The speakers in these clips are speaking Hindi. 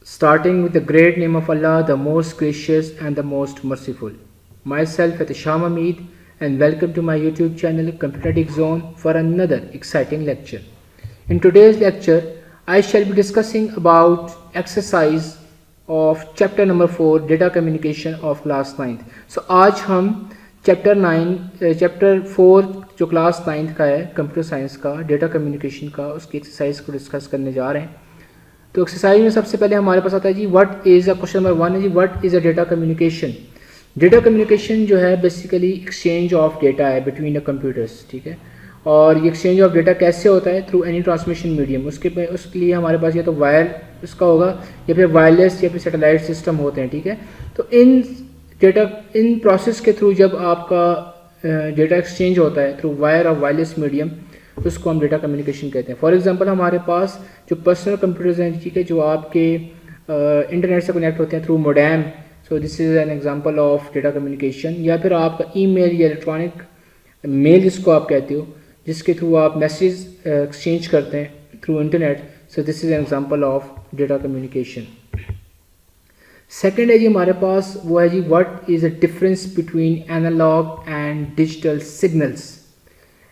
Starting with the great name of Allah, the most gracious and the most merciful. Myself, Atisham Hamid, and welcome to my YouTube channel Computer Zone for another exciting lecture. In today's lecture, I shall be discussing about exercise of chapter number 4, data communication of class 9th. So आज हम चैप्टर 4 जो क्लास 9th का है कंप्यूटर साइंस का डेटा कम्युनिकेशन का उसकी एक्सरसाइज को डिस्कस करने जा रहे हैं. तो एक्सरसाइज में सबसे पहले हमारे पास आता है जी what is a question number 1 है जी what is a data communication. Data communication जो है बेसिकली एक्सचेंज ऑफ डेटा है बिटवीन द कंप्यूटर्स. ठीक है, और ये एक्सचेंज ऑफ डेटा कैसे होता है? Through any transmission medium. उसके लिए हमारे पास या तो वायर उसका होगा या फिर वायरलेस या फिर सैटेलाइट सिस्टम होते हैं. ठीक है, तो इन प्रोसेस के थ्रू जब आपका डेटा एक्सचेंज होता है थ्रू वायर और वायरलेस मीडियम, उसको हम डेटा कम्युनिकेशन कहते हैं. फॉर एग्जांपल हमारे पास जो पर्सनल कंप्यूटर्स हैं, ठीक है, जो आपके इंटरनेट से कनेक्ट होते हैं through modem. So this is an example of data communication. या फिर आपका ईमेल या इलेक्ट्रॉनिक मेल जिसको आप कहते हो, जिसके थ्रू आप मैसेज एक्सचेंज करते हैं through internet. So this is an example of data communication. Second है जी हमारे पास वो है जी what is the difference between analog and digital signals.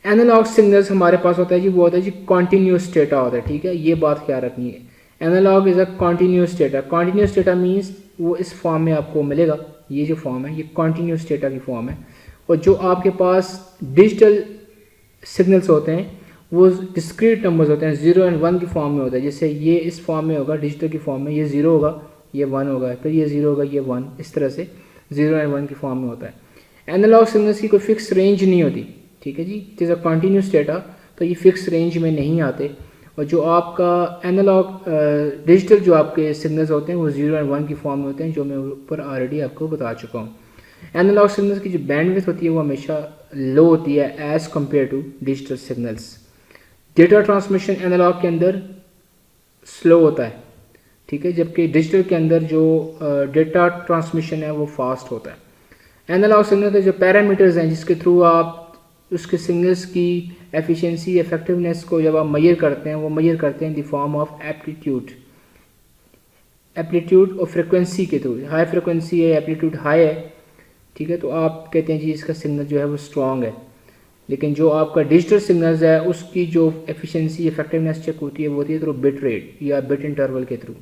Analog signals हमारे पास होता है जी वो होता है जी कॉन्टीन्यूस डेटा होता है. ठीक है, ये बात क्या रखनी है. Analogue is a continuous data. Continuous data means वो इस फॉर्म में आपको मिलेगा. ये जो फॉर्म है ये कॉन्टीन्यूस डेटा की फॉर्म है. और जो आपके पास डिजिटल सिग्नल्स होते हैं वो डिस्क्रीट नंबर्स होते हैं, 0 और 1 की फॉर्म में होता है. जैसे ये इस फॉर्म में होगा डिजिटल की फॉर्म में, ये 0 होगा ये 1 होगा, फिर ये 0 होगा ये 1, इस तरह से 0 और 1 की फॉर्म में होता है. एनालॉग सिग्नल्स की कोई फिक्स रेंज नहीं होती. ठीक है जी, it is a continuous data, तो ये फिक्स रेंज में नहीं आते. और जो आपका एनालॉग डिजिटल जो आपके सिग्नल्स होते हैं वो 0 और 1 की फॉर्म में होते हैं, जो मैं ऊपर ऑलरेडी आपको बता चुका हूँ. एनालॉग सिग्नल्स की जो बैंडविड्थ होती है वो हमेशा लो होती है as compared to digital signals. Data transmission analogue के अंदर स्लो होता है. ठीक है, जबकि डिजिटल के अंदर जो डेटा ट्रांसमिशन है वो फास्ट होता है. एनालॉग सिग्नल के जो पैरामीटर्स हैं जिसके थ्रू आप उसके सिग्नल्स की एफिशिएंसी इफेक्टिवनेस को जब आप मेजर करते हैं, वो मेजर करते हैं इन द फॉर्म ऑफ एप्लीट्यूड और फ्रिक्वेंसी के थ्रू. हाई फ्रिक्वेंसी है, एप्लीट्यूड हाई है, ठीक है, तो आप कहते हैं जी इसका सिग्नल जो है वो स्ट्रॉन्ग है. लेकिन जो आपका डिजिटल सिग्नल्स है उसकी जो एफिशिएंसी इफेक्टिवनेस चेक होती है वो होती है थ्रू बिट रेट या बिट इंटरवल के थ्रू.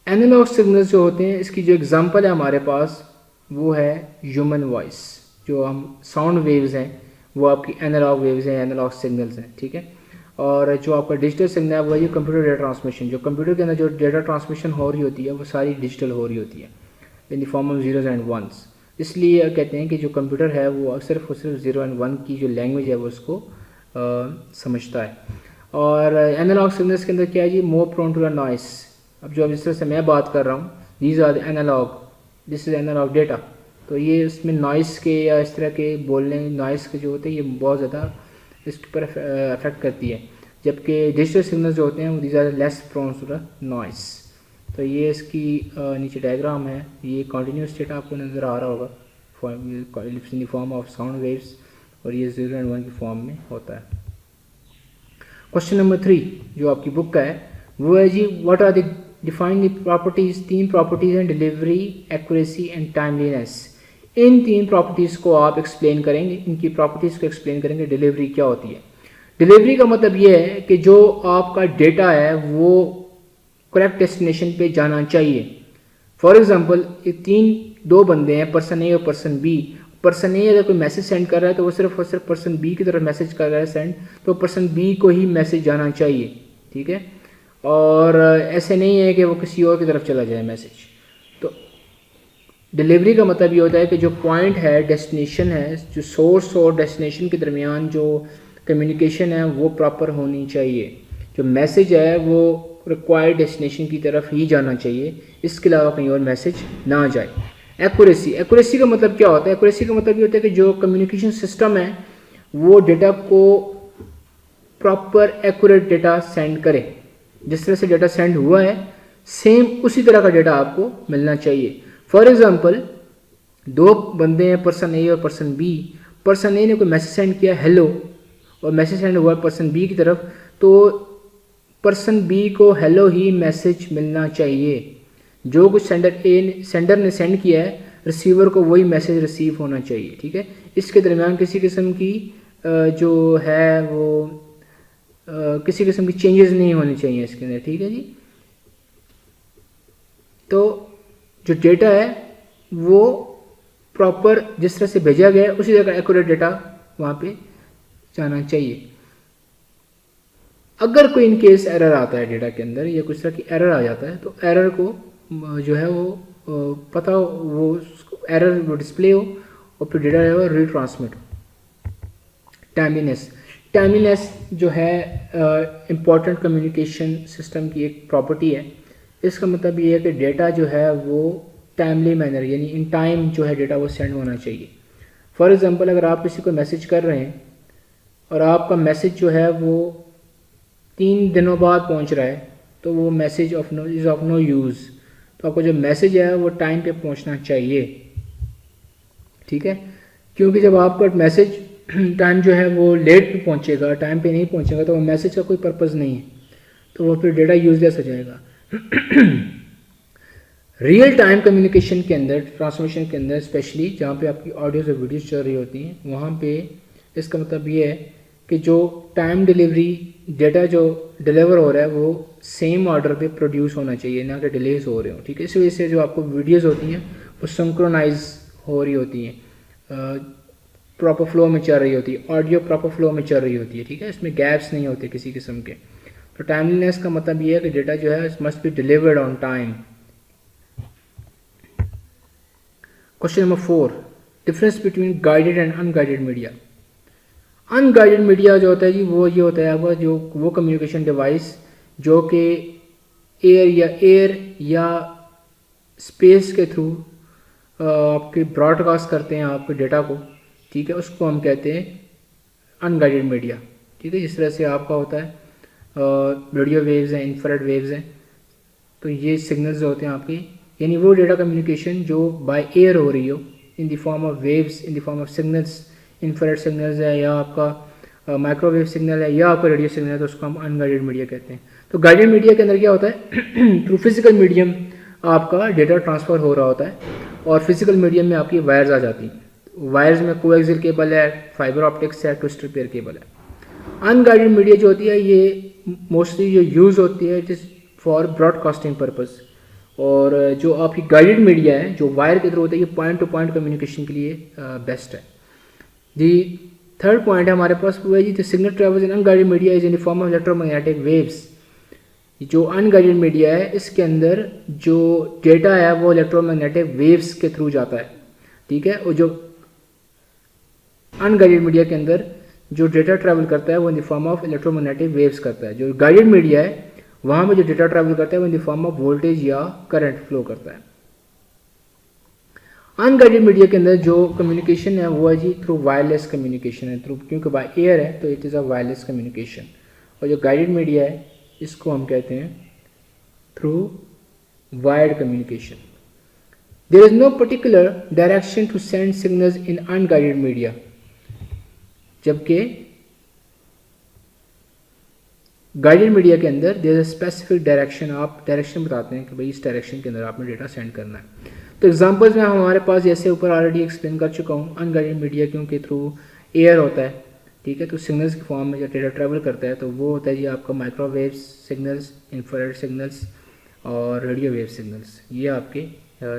एनालॉग सिग्नल्स जो होते हैं इसकी जो एग्जांपल है हमारे पास वो है ह्यूमन वॉइस. जो हम साउंड वेव्स हैं वो आपकी एनालॉग वेव्स हैं, एनालॉग सिग्नल्स हैं. ठीक है, और जो आपका डिजिटल सिग्नल है वो है कंप्यूटर डेटा ट्रांसमिशन. जो कंप्यूटर के अंदर जो डेटा ट्रांसमिशन हो रही होती है वो सारी डिजिटल हो रही होती है in the form of zeros and ones. इसलिए कहते हैं कि जो कंप्यूटर है वो सिर्फ और सिर्फ 0 एंड 1 की जो लैंग्वेज है वो उसको समझता है. और एनालॉग सिग्नल्स के अंदर क्या है जी more prone to the noise. अब जो जिस तरह से मैं बात कर रहा हूँ these are the analogue, this is analogue data, तो ये इसमें नॉइस के या इस तरह के बोलने नॉइस के जो होते हैं ये बहुत ज़्यादा इसके ऊपर अफेक्ट करती है. जबकि डिजिटल सिग्नल्स जो होते हैं वो these are less prone to the noise. तो ये इसकी नीचे डायग्राम है, ये कॉन्टीन्यूस डेटा आपको नज़र आ रहा होगा इन the form of sound waves, और ये 0 एंड 1 की फॉर्म में होता है. क्वेश्चन नंबर 3 जो आपकी बुक का है वो है जी what are the define the properties. 3 properties हैं, डिलीवरी, एक्यूरेसी एंड टाइमलीनेस. इन 3 प्रॉपर्टीज़ को आप एक्सप्लेन करेंगे, इनकी प्रॉपर्टीज़ को एक्सप्लेन करेंगे. डिलीवरी क्या होती है? डिलीवरी का मतलब ये है कि जो आपका डेटा है वो करेक्ट डेस्टिनेशन पे जाना चाहिए. फॉर एग्जांपल दो बंदे हैं, पर्सन ए और पर्सन बी. पर्सन ए अगर कोई मैसेज सेंड कर रहा है तो वो सिर्फ और सिर्फ पर्सन बी की तरफ मैसेज कर रहा है सेंड, तो पर्सन बी को ही मैसेज जाना चाहिए. ठीक है, और ऐसे नहीं है कि वो किसी और की तरफ चला जाए मैसेज. तो डिलीवरी का मतलब ये होता है कि जो पॉइंट है, डेस्टिनेशन है, जो सोर्स और डेस्टिनेशन के दरमियान जो कम्युनिकेशन है वो प्रॉपर होनी चाहिए. जो मैसेज है वो रिक्वायर्ड डेस्टिनेशन की तरफ ही जाना चाहिए, इसके अलावा कहीं और मैसेज ना जाए. एक्यूरेसी का मतलब क्या होता है? एक्यूरेसी का मतलब ये होता है कि जो कम्युनिकेशन सिस्टम है वो डेटा को प्रॉपर एक्यूरेट डेटा सेंड करे. जिस तरह से डेटा सेंड हुआ है सेम उसी तरह का डेटा आपको मिलना चाहिए. फॉर एग्जांपल 2 बंदे हैं, पर्सन ए और पर्सन बी. पर्सन ए ने कोई मैसेज सेंड किया हेलो, और मैसेज सेंड हुआ पर्सन बी की तरफ, तो पर्सन बी को हेलो ही मैसेज मिलना चाहिए। जो कुछ सेंडर ने सेंड किया है रिसीवर को वही मैसेज रिसीव होना चाहिए। ठीक है, इसके दरमियान किसी किस्म की जो है वो किसी किस्म की चेंजेस नहीं होनी चाहिए इसके अंदर। ठीक है जी, तो जो डेटा है वो प्रॉपर जिस तरह से भेजा गया है उसी तरह का एक्यूरेट डेटा वहाँ पे जाना चाहिए। अगर कोई इन केस एरर आता है डेटा के अंदर या कुछ तरह की एरर आ जाता है तो एरर को जो है वो पता हो, वो एरर वो डिस्प्ले हो और फिर डेटा है वो रिट्रांसमिट हो। टाइमलीनेस जो है इम्पॉर्टेंट कम्युनिकेशन सिस्टम की एक प्रॉपर्टी है। इसका मतलब ये है कि डेटा जो है वो टाइमली मैनर यानी इन टाइम जो है डेटा वो सेंड होना चाहिए। फॉर एग्जांपल अगर आप किसी को मैसेज कर रहे हैं और आपका मैसेज जो है वो 3 दिनों बाद पहुंच रहा है तो वो message is of no use. तो आपको जो मैसेज है वो टाइम पे पहुंचना चाहिए। ठीक है, क्योंकि जब आपका मैसेज टाइम जो है वो लेट पे पहुंचेगा, टाइम पे नहीं पहुंचेगा तो वो मैसेज का कोई पर्पज़ नहीं है, तो वो फिर डेटा यूजलेस हो जाएगा। रियल टाइम कम्युनिकेशन के अंदर, ट्रांसमिशन के अंदर स्पेशली जहाँ पे आपकी ऑडियोज और वीडियोज चल रही होती हैं, वहाँ पे इसका मतलब ये है कि जो टाइम डिलीवरी डेटा जो डिलीवर हो रहा है वो सेम ऑर्डर पे प्रोड्यूस होना चाहिए, ना कि डिलेज हो रहे हो। ठीक है, इस वजह से जो आपको वीडियोज़ होती हैं वो सिंक्रोनाइज हो रही होती हैं, प्रॉपर फ्लो में चल रही होती है, ऑडियो प्रॉपर फ्लो में चल रही होती है। ठीक है, इसमें गैप्स नहीं होते किसी किस्म के। तो टाइमलीनेस का मतलब ये है कि डेटा जो है must be delivered on time. Question number 4, difference between guided and unguided media. Unguided media जो होता है जी वो ये होता है आपका जो वो कम्युनिकेशन डिवाइस जो कि एयर या स्पेस के थ्रू आपके ब्रॉडकास्ट करते हैं आपके डेटा को। ठीक है, उसको हम कहते हैं अनगाइडेड मीडिया। ठीक है, जिस तरह से आपका होता है रेडियो वेव्स हैं, इंफ्रारेड वेव्स हैं, तो ये सिग्नल्स होते हैं आपके, यानी वो डेटा कम्युनिकेशन जो बाय एयर हो रही हो इन the form of waves, in the form of signals, infrared signals है या आपका माइक्रोवेव सिग्नल है या आपका रेडियो सिग्नल है, तो उसको हम अनगाइडेड मीडिया कहते हैं। तो गाइडेड मीडिया के अंदर क्या होता है थ्रू फिजिकल मीडियम आपका डेटा ट्रांसफ़र हो रहा होता है और फिजिकल मीडियम में आपकी वायर्स आ जाती हैं। वायर्स में कोएक्सियल केबल है, फाइबर ऑप्टिक्स है, ट्विस्टर पेयर केबल है। अनगाइडेड मीडिया जो होती है ये मोस्टली जो यूज़ होती है it is for broadcasting purpose, और जो आपकी गाइडेड मीडिया है जो वायर के थ्रू होता है ये पॉइंट टू पॉइंट कम्युनिकेशन के लिए बेस्ट है। दी थर्ड पॉइंट है हमारे पास वो है जी, the signal travels in unguided media is in the form of electromagnetic waves. जो अनगाइडेड मीडिया है इसके अंदर जो डेटा है वो इलेक्ट्रोमैग्नेटिक वेव्स के थ्रू जाता है। ठीक है, और जो अनगाइडेड मीडिया के अंदर जो डेटा ट्रैवल करता है वो इन the form of electromagnetic waves करता है। जो गाइडेड मीडिया है वहाँ में जो डेटा ट्रैवल करता है वो इन द फॉर्म ऑफ वोल्टेज या करंट फ्लो करता है। अनगाइडेड मीडिया के अंदर जो कम्युनिकेशन है वो है जी थ्रू वायरलेस कम्युनिकेशन है, थ्रू क्योंकि बाय एयर है तो it is a wireless communication. और जो गाइडेड मीडिया है इसको हम कहते हैं through wired communication. There is no particular direction to send signals in unguided media, जबकि गाइडेड मीडिया के अंदर there is a specific direction, आप डायरेक्शन बताते हैं कि भाई इस डायरेक्शन के अंदर आपने डेटा सेंड करना है। तो एग्जांपल्स में हमारे पास जैसे ऊपर ऑलरेडी एक्सप्लेन कर चुका हूँ, अनगाइडेड मीडिया क्योंकि थ्रू एयर होता है, ठीक है, तो सिग्नल्स की फॉर्म में जो डेटा ट्रैवल करता है तो वो होता है जी आपका माइक्रोवेव सिग्नल्स, इंफ्रारेड सिग्नल्स और रेडियो वेव सिग्नल्स, ये आपके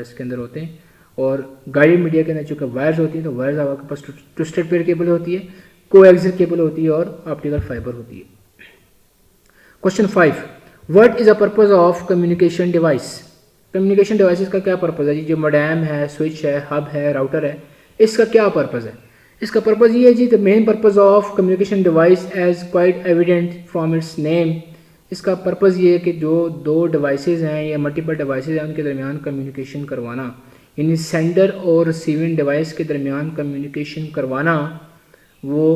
इसके अंदर होते हैं। और गाइडेड मीडिया के अंदर चूँकि वायर्स होती हैं तो वायर्स आपके पास ट्विस्टेड पेयर केबल होती है, कोएक्सियल केबल होती है और ऑप्टिकल फाइबर होती है। Question 5, what is a purpose of communication device. Communication devices का क्या पर्पज़ है जी, जो मोडेम है, स्विच है, हब है, राउटर है, इसका क्या पर्पज़ है। इसका पर्पज़ ये है जी, the main purpose of communication device as quite evident from its name. इसका पर्पज़ ये है कि जो दो डिवाइसेस हैं या मल्टीपल डिवाइसेस हैं उनके दरमियान कम्युनिकेशन करवाना, यानी सेंडर और रिसीविंग डिवाइस के दरमियान कम्युनिकेशन करवाना वो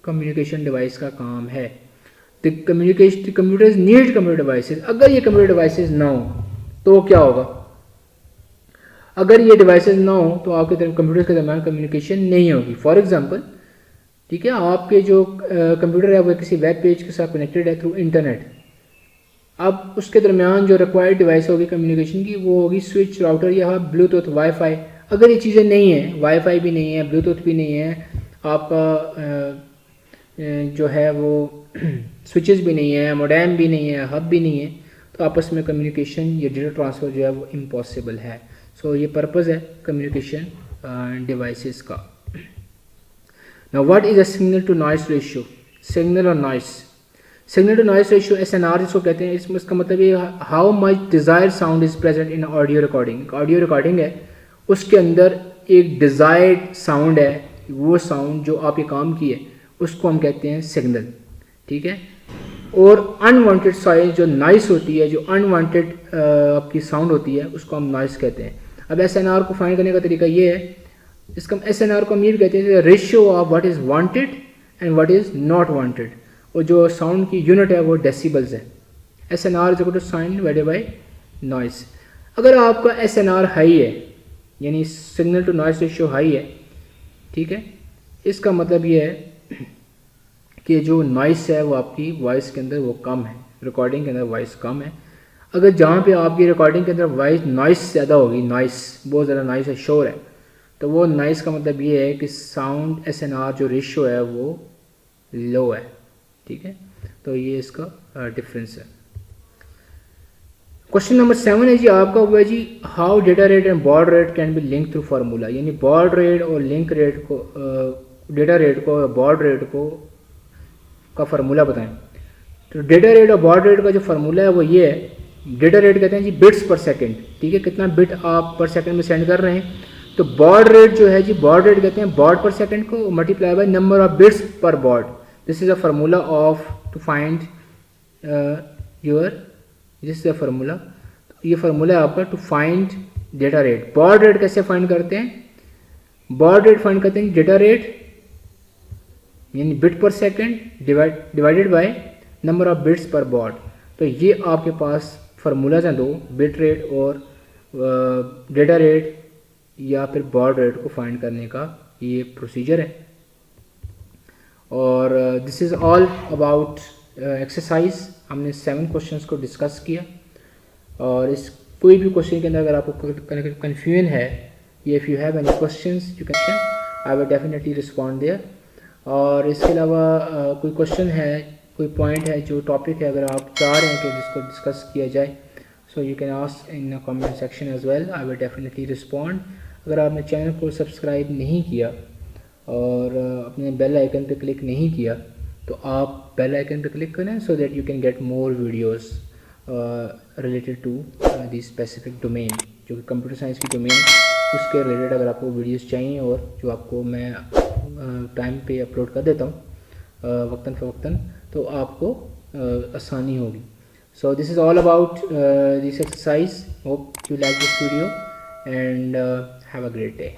कम्युनिकेशन डिवाइस का काम है। The computers need computer devices. अगर ये कंप्यूटर डिवाइसेस ना हो तो क्या होगा, अगर ये डिवाइसेस ना हो तो आपके कंप्यूटर के दरमियान कम्युनिकेशन नहीं होगी। फॉर एग्जांपल, ठीक है, आपके जो कंप्यूटर है वो किसी वेब पेज के साथ कनेक्टेड है थ्रू इंटरनेट, अब उसके दरमियान जो रिक्वायर्ड डिवाइस होगी कम्युनिकेशन की वो होगी स्विच, राउटर या ब्लूटूथ, वाईफाई। अगर ये चीज़ें नहीं हैं, वाईफाई भी नहीं है, ब्लूटूथ भी नहीं है, आपका जो है वो स्विचेस भी नहीं है, मोडेम भी नहीं है, हब भी नहीं है, तो आपस में कम्युनिकेशन या डेटा ट्रांसफ़र जो है वो इम्पॉसिबल है। सो ये पर्पज़ है कम्युनिकेशन डिवाइसेस का। Now what is a signal to noise ratio? Signal और noise, signal to noise ratio SNR जिसको कहते हैं, इसका मतलब ये how much desired sound is present in audio recording. Audio recording है, उसके अंदर एक डिज़ायर्ड साउंड है, वो साउंड जो आपके काम की है उसको हम कहते हैं सिग्नल, ठीक है। और अनवांटेड साइज जो नॉइस होती है, जो अनवांटेड आपकी साउंड होती है, उसको हम नॉइस कहते हैं। अब SNR को फाइंड करने का तरीका ये है, इसका SNR को हम ये भी कहते हैं ratio of what is wanted and what is not wanted. और जो साउंड की यूनिट है वो डेसिबल्स है। SNR is equal to sign divided by noise. अगर आपका SNR हाई है, यानी signal to noise ratio high है, ठीक है, इसका मतलब ये है कि जो नॉइस है वो आपकी वॉइस के अंदर वो कम है, रिकॉर्डिंग के अंदर वॉइस कम है। अगर जहाँ पे आपकी रिकॉर्डिंग के अंदर वॉइस नॉइस ज़्यादा होगी, नॉइस बहुत ज़्यादा नॉइस है, शोर है, तो वो नॉइस का मतलब ये है कि साउंड SNR जो रेशियो है वो लो है, ठीक है। तो ये इसका डिफरेंस है। क्वेश्चन नंबर 7 है जी आपका, हुआ जी how data rate and baud rate can be link through formula. यानी बॉड रेट और लिंक रेट को, डेटा रेट को, बॉड रेट को का फार्मूला बताएं। तो डेटा रेट और बॉड रेट का जो फार्मूला है वो ये है, डेटा रेट कहते हैं जी बिट्स पर सेकंड, ठीक है, कितना बिट आप पर सेकंड में सेंड कर रहे हैं। तो बॉड रेट जो है जी, बॉड रेट कहते हैं बॉड पर सेकंड को multiply by number of bits per baud. This is a formula of to find your, this is a formula, ये फार्मूला है आपका to find data rate. Baud rate कैसे फाइंड करते हैं? बॉड रेट फाइंड करते हैं डेटा रेट यानी bit per second divided by number of bits per baud. तो ये आपके पास फार्मूलाज हैं दो, बिट रेट और डेटा रेट या फिर बॉड रेट को फाइंड करने का ये प्रोसीजर है। और this is all about exercise. हमने 7 क्वेश्चंस को डिस्कस किया, और इस कोई भी क्वेश्चन के अंदर अगर आपको कन्फ्यूजन है, या if you have any questions you can, I will definitely respond there. और इसके अलावा कोई क्वेश्चन है, कोई पॉइंट है, जो टॉपिक है, अगर आप चाह रहे हैं कि जिसको डिस्कस किया जाए, so you can ask in comment section as well, I will definitely respond. अगर आपने चैनल को सब्सक्राइब नहीं किया और अपने बेल आइकन पे क्लिक नहीं किया, तो आप बेल आइकन पे क्लिक करें so that you can get more videos related to the specific domain, जो कि कंप्यूटर साइंस की डोमेन, उसके रिलेटेड अगर आपको वीडियोस चाहिए और जो आपको मैं टाइम पे अपलोड कर देता हूँ वक्तन फ़वक्तन, तो आपको आसानी होगी। सो this is all about this exercise. Hope you like this video and have a great day.